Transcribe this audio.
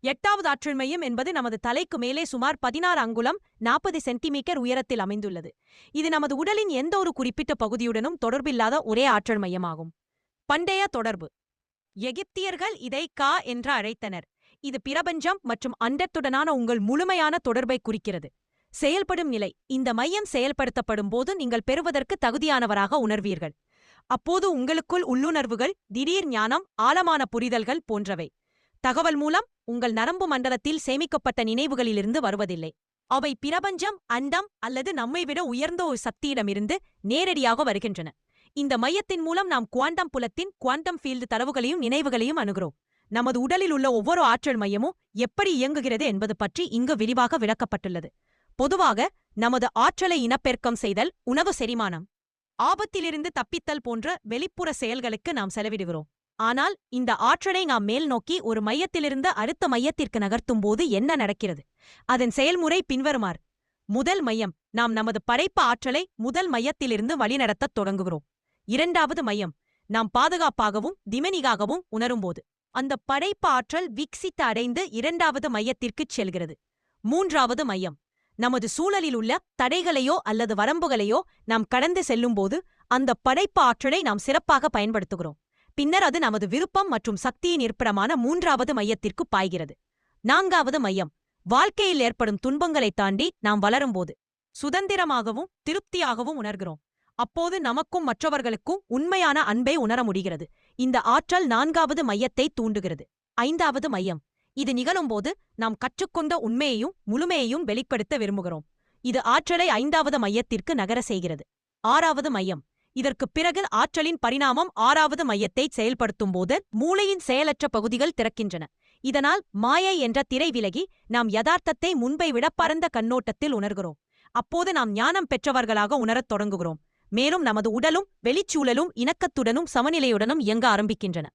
எட்டாவது ஆற்றல் மையம் என்பது நமது தலைக்கு மேலே சுமார் 16 அங்குலம் 40 சென்டிமீட்டர் உயரத்தில் அமைந்துள்ளது. இது நமது உடலின் எந்த ஒரு குறிப்பிட்ட பகுதியுடனும் தொடர்பில்லாத ஒரே ஆற்றல் மையமாகும். பண்டைய தொடர்பு. எகிப்தியர்கள் இதை கா என்று அழைத்தனர். இது பிரபஞ்சம் மற்றும் அண்டத்துடனான உங்கள் முழுமையான தொடர்பை குறிக்கிறது. செயல்படும் நிலை. இந்த மையம் செயல்படுத்தப்படும் போது நீங்கள் பெறுவதற்கு தகுதியானவராக உணர்வீர்கள். அப்போது உங்களுக்குள் உள்ளுணர்வுகள், திடீர் ஞானம், ஆழமான புரிதல்கள் போன்றவை. தகவல் மூலம் உங்கள் நரம்பு மண்டலத்தில் சேமிக்கப்பட்ட நினைவுகளிலிருந்து வருவதில்லை. அவை பிரபஞ்சம், அண்டம் அல்லது நம்மை விட உயர்ந்த ஒரு சக்தியிடமிருந்து நேரடியாக வருகின்றன. இந்த மையத்தின் மூலம் நாம் குவாண்டம் புலத்தின் குவாண்டம் ஃபீல்டு தரவுகளையும் நினைவுகளையும் அணுகிறோம். நமது உடலில் உள்ள ஒவ்வொரு ஆற்றல் மையமும் எப்படி இயங்குகிறது என்பது பற்றி இங்கு விரிவாக விளக்கப்பட்டுள்ளது. பொதுவாக நமது ஆற்றலை இனப்பெருக்கம் செய்தல், உணவு செரிமானம், ஆபத்திலிருந்து தப்பித்தல் போன்ற வெளிப்புற செயல்களுக்கு நாம் செலவிடுகிறோம். ஆனால் இந்த ஆற்றலை நாம் மேல் நோக்கி ஒரு மையத்திலிருந்து அடுத்த மையத்திற்கு நகர்த்தும் போது என்ன நடக்கிறது? அதன் செயல்முறை பின்வருமாறு. முதல் மையம். நாம் நமது படைப்பு ஆற்றலை முதல் மையத்திலிருந்து வழிநடத்தத் தொடங்குகிறோம். இரண்டாவது மையம். நாம் பாதுகாப்பாகவும் திமனிகாகவும் உணரும்போது அந்த படைப்பு ஆற்றல் விக்சித்து அடைந்து இரண்டாவது மையத்திற்குச் செல்கிறது. மூன்றாவது மையம். நமது சூழலில் உள்ள தடைகளையோ அல்லது வரம்புகளையோ நாம் கடந்து செல்லும்போது அந்த படைப்பு ஆற்றலை நாம் சிறப்பாக பயன்படுத்துகிறோம். பின்னர் அது நமது விருப்பம் மற்றும் சக்தியின் இருப்பிடமான மூன்றாவது மையத்திற்கு பாய்கிறது. நான்காவது மையம். வாழ்க்கையில் ஏற்படும் துன்பங்களைத் தாண்டி நாம் வளரும்போது சுதந்திரமாகவும் திருப்தியாகவும் உணர்கிறோம். அப்போது நமக்கும் மற்றவர்களுக்கும் உண்மையான அன்பை உணர முடிகிறது. இந்த ஆற்றல் நான்காவது மையத்தை தூண்டுகிறது. ஐந்தாவது மையம். இது நிகழும்போது நாம் கற்றுக்கொண்ட உண்மையையும் முழுமையையும் வெளிப்படுத்த விரும்புகிறோம். இது ஆற்றலை ஐந்தாவது மையத்திற்கு நகர செய்கிறது. ஆறாவது மையம். இதற்குப் பிறகு ஆற்றலின் பரிணாமம் ஆறாவது மையத்தை செயல்படுத்தும்போது மூளையின் செயலற்ற பகுதிகள் திறக்கின்றன. இதனால் மாயை என்ற திரை விலகி நாம் யதார்த்தத்தை முன்பை விட பரந்த கண்ணோட்டத்தில் உணர்கிறோம். அப்போது நாம் ஞானம் பெற்றவர்களாக உணரத் தொடங்குகிறோம். மேலும் நமது உடலும் வெளிச்சூழலும் இணக்கத்துடனும் சமநிலையுடனும் இயங்க ஆரம்பிக்கின்றன.